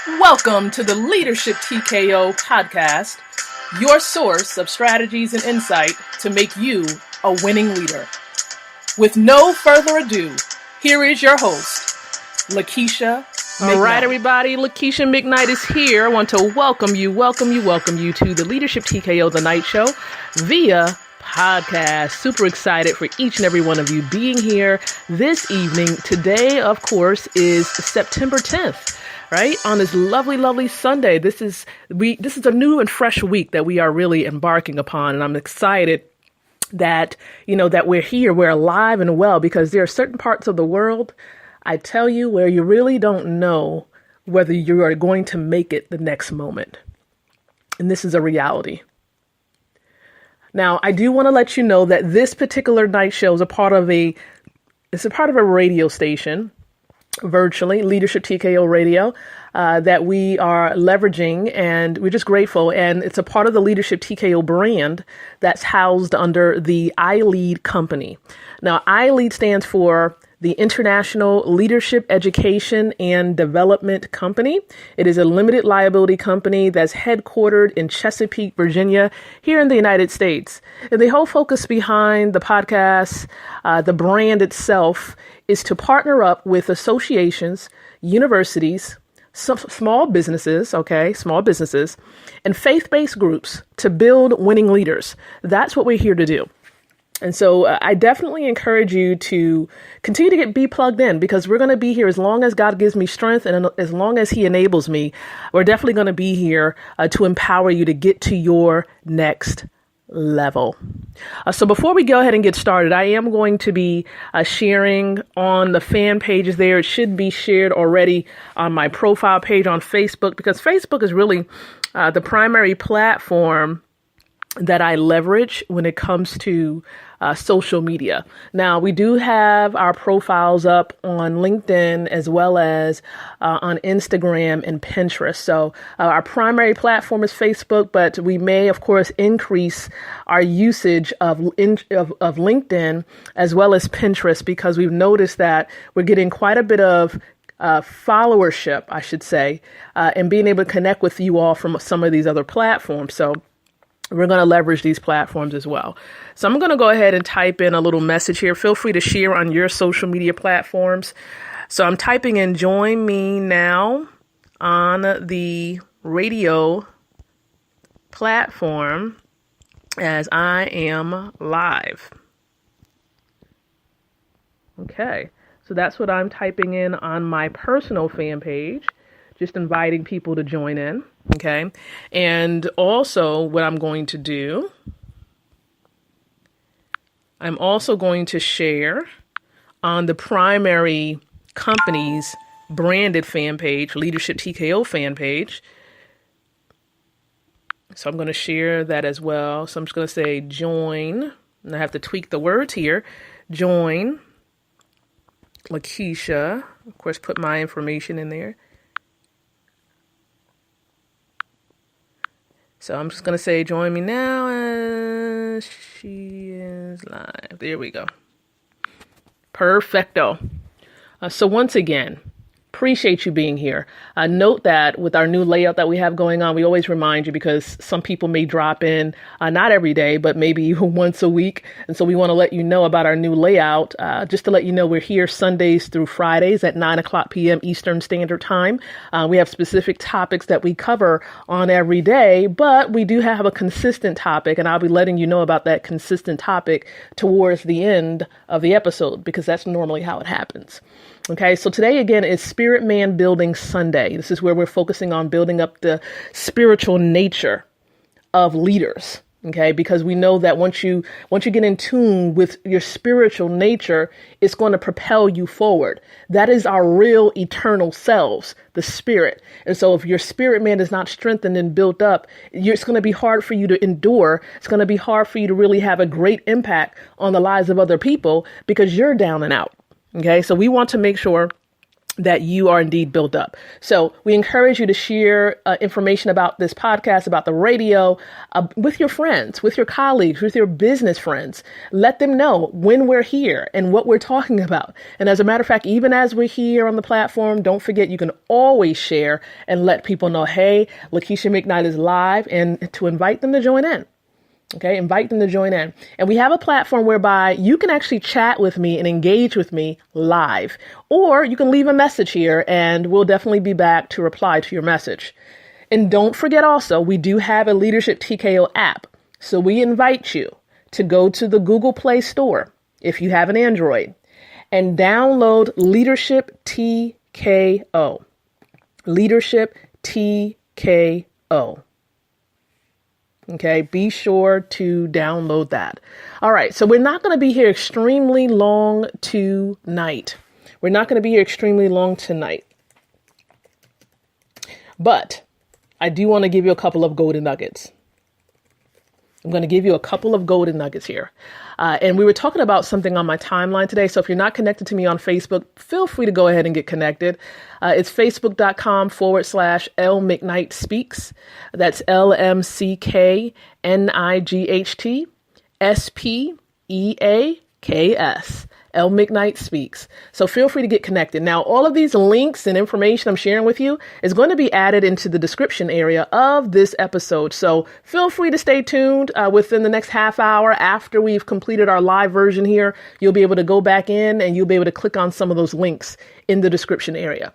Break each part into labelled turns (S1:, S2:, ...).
S1: Welcome to the Leadership TKO podcast, your source of strategies and insight to make you a winning leader. With no further ado, here is your host, Lakeisha McKnight.
S2: All right, everybody, Lakeisha McKnight is here. I want to welcome you to the Leadership TKO The Night Show via podcast. Super excited for each and every one of you being here this evening. Today, of course, is September 10th. Right? On this lovely, lovely Sunday. This is a new and fresh week that we are really embarking upon. And I'm excited that, that we're here, we're alive and well, because there are certain parts of the world, I tell you, where you really don't know whether you are going to make it the next moment. And this is a reality. Now, I do want to let you know that this particular night show is a part of a radio station, virtually, Leadership TKO Radio, that we are leveraging, and we're just grateful. And it's a part of the Leadership TKO brand that's housed under the iLead company. Now, iLead stands for the International Leadership Education and Development Company. It is a limited liability company that's headquartered in Chesapeake, Virginia, here in the United States. And the whole focus behind the podcast, the brand itself, is to partner up with associations, universities, some small businesses, and faith-based groups to build winning leaders. That's what we're here to do. And so I definitely encourage you to continue to be plugged in, because we're going to be here as long as God gives me strength and as long as He enables me. We're definitely going to be here to empower you to get to your next level. So before we go ahead and get started, I am going to be sharing on the fan pages there. It should be shared already on my profile page on Facebook, because Facebook is really the primary platform that I leverage when it comes to social media. Now, we do have our profiles up on LinkedIn as well as on Instagram and Pinterest. So our primary platform is Facebook, but we may, of course, increase our usage of LinkedIn as well as Pinterest, because we've noticed that we're getting quite a bit of followership, I should say, and being able to connect with you all from some of these other platforms. So we're going to leverage these platforms as well. So I'm going to go ahead and type in a little message here. Feel free to share on your social media platforms. So I'm typing in "join me now" on the radio platform as I am live. Okay, so that's what I'm typing in on my personal fan page, just inviting people to join in. Okay. And also what I'm going to do, I'm also going to share on the primary company's branded fan page, Leadership TKO fan page. So I'm going to share that as well. So I'm just going to say join, and I have to tweak the words here. Join Lakeisha, of course, put my information in there. So I'm just going to say, join me now as she is live. There we go. Perfecto. So once again, appreciate you being here. Note that with our new layout that we have going on, we always remind you, because some people may drop in, not every day, but maybe once a week. And so we want to let you know about our new layout, just to let you know we're here Sundays through Fridays at 9:00 p.m. Eastern Standard Time. We have specific topics that we cover on every day, but we do have a consistent topic, and I'll be letting you know about that consistent topic towards the end of the episode, because that's normally how it happens. Okay, so today again is Spirit Man Building Sunday. This is where we're focusing on building up the spiritual nature of leaders. Okay, because we know that once you get in tune with your spiritual nature, it's going to propel you forward. That is our real eternal selves, the spirit. And so if your spirit man is not strengthened and built up, it's going to be hard for you to endure. It's going to be hard for you to really have a great impact on the lives of other people, because you're down and out. Okay, so we want to make sure that you are indeed built up. So we encourage you to share information about this podcast, about the radio, with your friends, with your colleagues, with your business friends. Let them know when we're here and what we're talking about. And as a matter of fact, even as we're here on the platform, don't forget you can always share and let people know, hey, Lakeisha McKnight is live, and to invite them to join in. Okay, invite them to join in. And we have a platform whereby you can actually chat with me and engage with me live, or you can leave a message here and we'll definitely be back to reply to your message. And don't forget also, we do have a Leadership TKO app. So we invite you to go to the Google Play Store if you have an Android and download Leadership TKO. Leadership TKO. Okay, be sure to download that. All right, so we're not going to be here extremely long tonight. But I do want to give you a couple of golden nuggets. I'm going to give you a couple of golden nuggets here. And we were talking about something on my timeline today. So if you're not connected to me on Facebook, feel free to go ahead and get connected. It's facebook.com/L McKnight Speaks. That's LMCKNIGHT L McKnight Speaks. So feel free to get connected. Now, all of these links and information I'm sharing with you is going to be added into the description area of this episode. So feel free to stay tuned. Within the next half hour after we've completed our live version here, you'll be able to go back in and you'll be able to click on some of those links in the description area.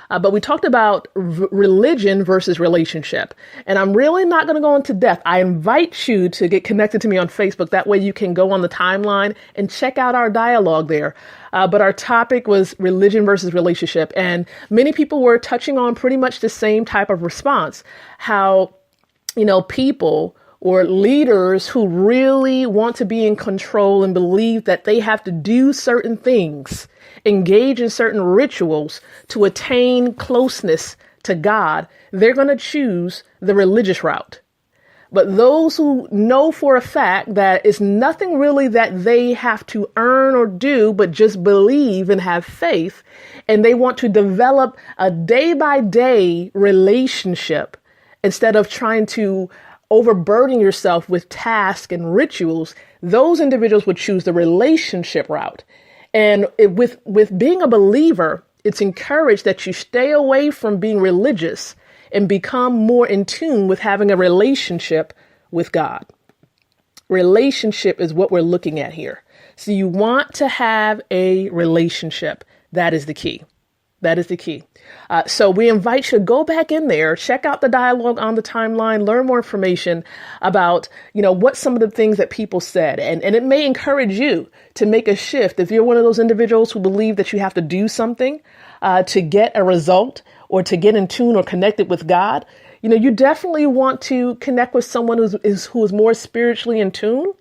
S2: But we talked about religion versus relationship. And I'm really not going to go into depth. I invite you to get connected to me on Facebook. That way you can go on the timeline and check out our dialogue there. But our topic was religion versus relationship. And many people were touching on pretty much the same type of response. How, people or leaders who really want to be in control and believe that they have to do certain things, engage in certain rituals to attain closeness to God, they're going to choose the religious route. But those who know for a fact that it's nothing really that they have to earn or do, but just believe and have faith, and they want to develop a day-by-day relationship instead of trying to overburden yourself with tasks and rituals, those individuals would choose the relationship route. And with being a believer, it's encouraged that you stay away from being religious and become more in tune with having a relationship with God. Relationship is what we're looking at here. So you want to have a relationship. That is the key. So we invite you to go back in there, check out the dialogue on the timeline, learn more information about, what some of the things that people said. And it may encourage you to make a shift. If you're one of those individuals who believe that you have to do something to get a result or to get in tune or connected with God, you definitely want to connect with someone who is more spiritually in tune,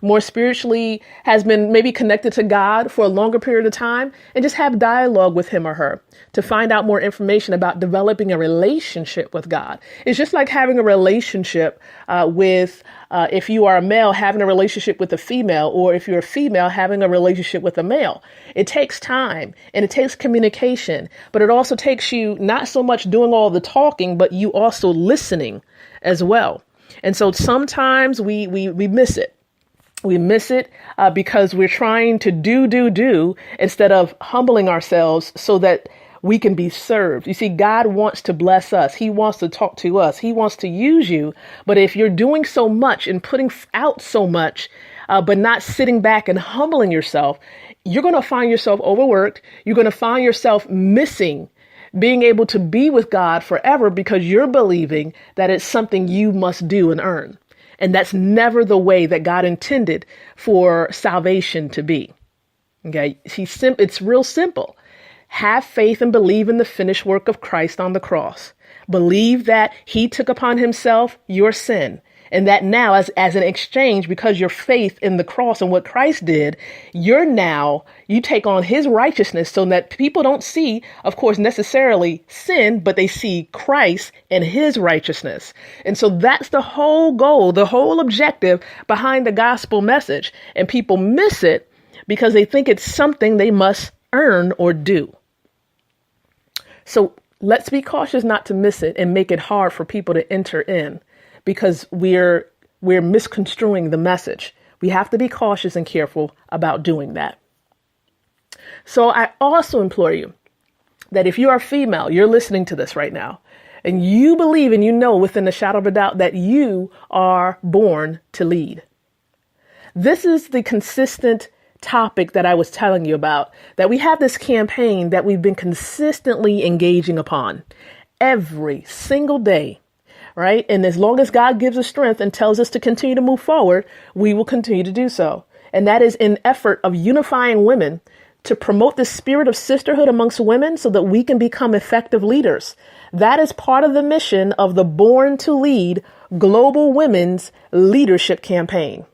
S2: more spiritually has been maybe connected to God for a longer period of time, and just have dialogue with him or her to find out more information about developing a relationship with God. It's just like having a relationship if you are a male, having a relationship with a female, or if you're a female, having a relationship with a male. It takes time and it takes communication, but it also takes you not so much doing all the talking, but you also listening as well. And so sometimes we miss it. We miss it because we're trying to do instead of humbling ourselves so that we can be served. You see, God wants to bless us. He wants to talk to us. He wants to use you. But if you're doing so much and putting out so much, but not sitting back and humbling yourself, you're going to find yourself overworked. You're going to find yourself missing being able to be with God forever because you're believing that it's something you must do and earn. And that's never the way that God intended for salvation to be. Okay, it's real simple. Have faith and believe in the finished work of Christ on the cross. Believe that he took upon himself your sin. And that now, as an exchange, because your faith in the cross and what Christ did, you take on his righteousness so that people don't see, of course, necessarily sin, but they see Christ and his righteousness. And so that's the whole goal, the whole objective behind the gospel message. And people miss it because they think it's something they must earn or do. So let's be cautious not to miss it and make it hard for people to enter in because we're misconstruing the message. We have to be cautious and careful about doing that. So I also implore you that if you are female, you're listening to this right now, and you believe and you know within the shadow of a doubt that you are born to lead. This is the consistent topic that I was telling you about, that we have this campaign that we've been consistently engaging upon every single day, right? And as long as God gives us strength and tells us to continue to move forward, we will continue to do so. And that is in effort of unifying women to promote the spirit of sisterhood amongst women so that we can become effective leaders. That is part of the mission of the Born to Lead Global Women's Leadership Campaign.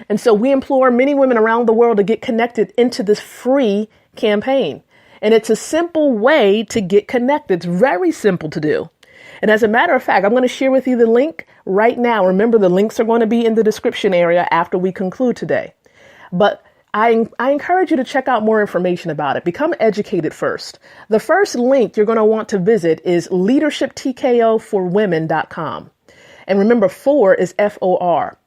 S2: And so we implore many women around the world to get connected into this free campaign. And it's a simple way to get connected. It's very simple to do. And as a matter of fact, I'm going to share with you the link right now. Remember, the links are going to be in the description area after we conclude today. But I encourage you to check out more information about it. Become educated first. The first link you're going to want to visit is leadershiptkoforwomen.com. And remember, for is FOR.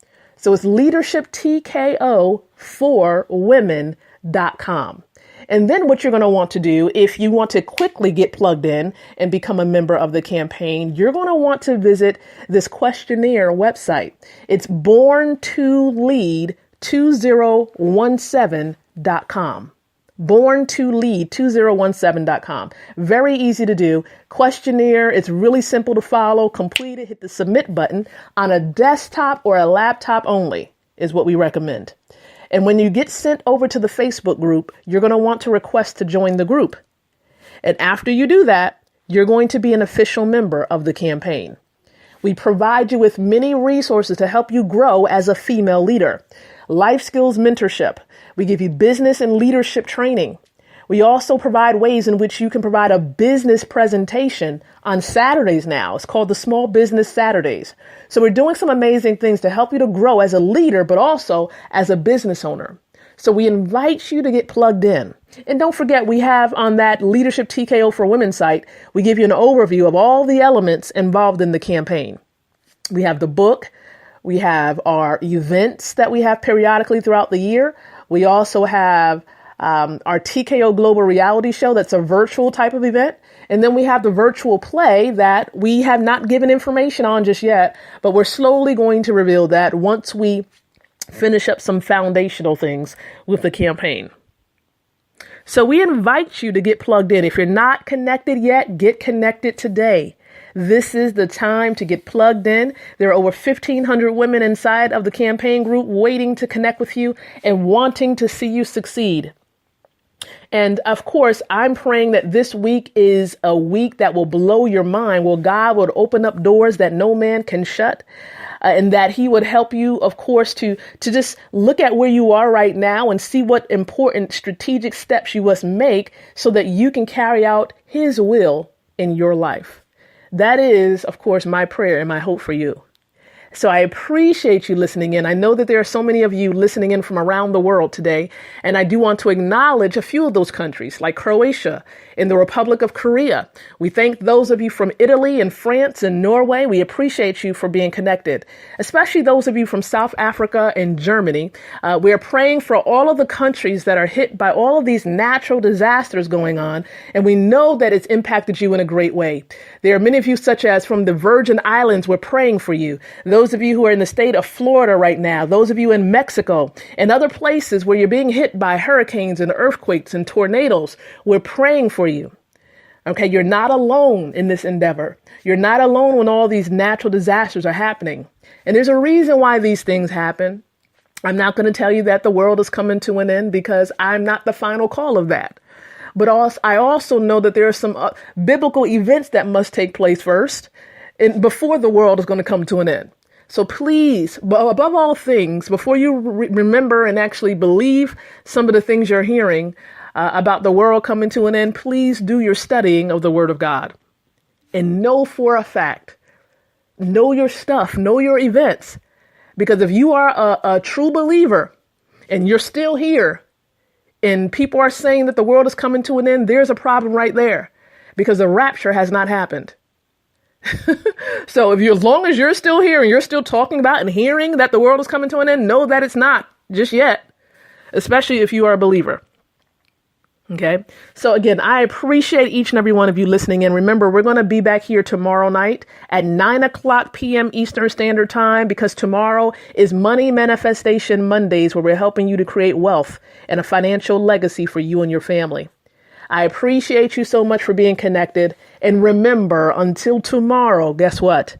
S2: So it's leadershiptkoforwomen.com. And then what you're going to want to do, if you want to quickly get plugged in and become a member of the campaign, you're going to want to visit this questionnaire website. It's born2lead2017.com. born2lead2017.com. Very easy to do. Questionnaire. It's really simple to follow. Complete it. Hit the submit button on a desktop or a laptop only is what we recommend. And when you get sent over to the Facebook group, you're going to want to request to join the group. And after you do that, you're going to be an official member of the campaign. We provide you with many resources to help you grow as a female leader. Life skills mentorship. We give you business and leadership training. We also provide ways in which you can provide a business presentation on Saturdays now. It's called the Small Business Saturdays. So we're doing some amazing things to help you to grow as a leader, but also as a business owner. So we invite you to get plugged in. And don't forget, we have on that Leadership TKO for Women site, we give you an overview of all the elements involved in the campaign. We have the book. We have our events that we have periodically throughout the year. We also have our TKO Global Reality Show. That's a virtual type of event. And then we have the virtual play that we have not given information on just yet, but we're slowly going to reveal that once we finish up some foundational things with the campaign. So we invite you to get plugged in. If you're not connected yet, get connected today. This is the time to get plugged in. There are over 1,500 women inside of the campaign group waiting to connect with you and wanting to see you succeed. And of course, I'm praying that this week is a week that will blow your mind, where God would open up doors that no man can shut, and that he would help you, of course, to just look at where you are right now and see what important strategic steps you must make so that you can carry out his will in your life. That is, of course, my prayer and my hope for you. So I appreciate you listening in. I know that there are so many of you listening in from around the world today, and I do want to acknowledge a few of those countries like Croatia and the Republic of Korea. We thank those of you from Italy and France and Norway. We appreciate you for being connected, especially those of you from South Africa and Germany. We are praying for all of the countries that are hit by all of these natural disasters going on, and we know that it's impacted you in a great way. There are many of you, such as from the Virgin Islands, we're praying for you. Those of you who are in the state of Florida right now, those of you in Mexico and other places where you're being hit by hurricanes and earthquakes and tornadoes, we're praying for you. Okay, you're not alone in this endeavor. You're not alone when all these natural disasters are happening. And there's a reason why these things happen. I'm not going to tell you that the world is coming to an end, because I'm not the final call of that. But I also know that there are some biblical events that must take place first and before the world is going to come to an end. So please, above all things, before you remember and actually believe some of the things you're hearing about the world coming to an end, please do your studying of the Word of God. And know for a fact, know your stuff, know your events. Because if you are a true believer and you're still here and people are saying that the world is coming to an end, there's a problem right there. because the rapture has not happened. So as long as you're still here and you're still talking about and hearing that the world is coming to an end, know that it's not just yet, especially if you are a believer. Okay. So again, I appreciate each and every one of you listening in. Remember, we're going to be back here tomorrow night at 9:00 p.m. Eastern Standard Time, because tomorrow is Money Manifestation Mondays, where we're helping you to create wealth and a financial legacy for you and your family. I appreciate you so much for being connected. And remember, until tomorrow, guess what?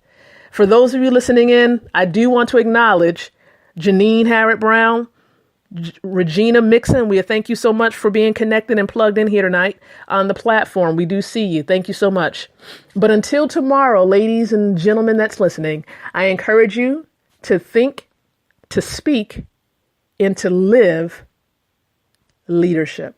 S2: For those of you listening in, I do want to acknowledge Janine Harrod Brown, Regina Mixon. We thank you so much for being connected and plugged in here tonight on the platform. We do see you. Thank you so much. But until tomorrow, ladies and gentlemen that's listening, I encourage you to think, to speak, and to live leadership.